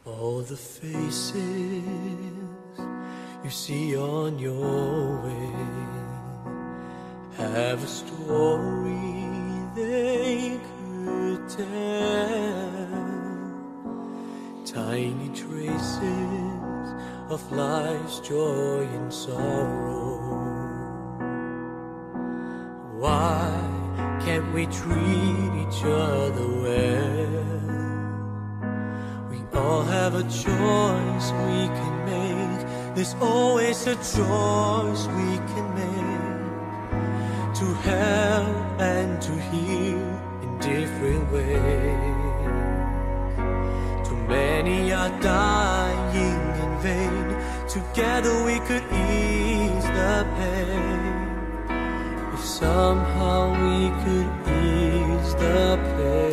All the faces you see on your way have a story they could tell. Tiny traces of life's joy and sorrow. Why can't we treat each other well? We all have a choice we can make. There's always a choice we can make, to help and to heal in different ways. Too many are dying in vain. Together we could ease the pain. If somehow we could ease the pain.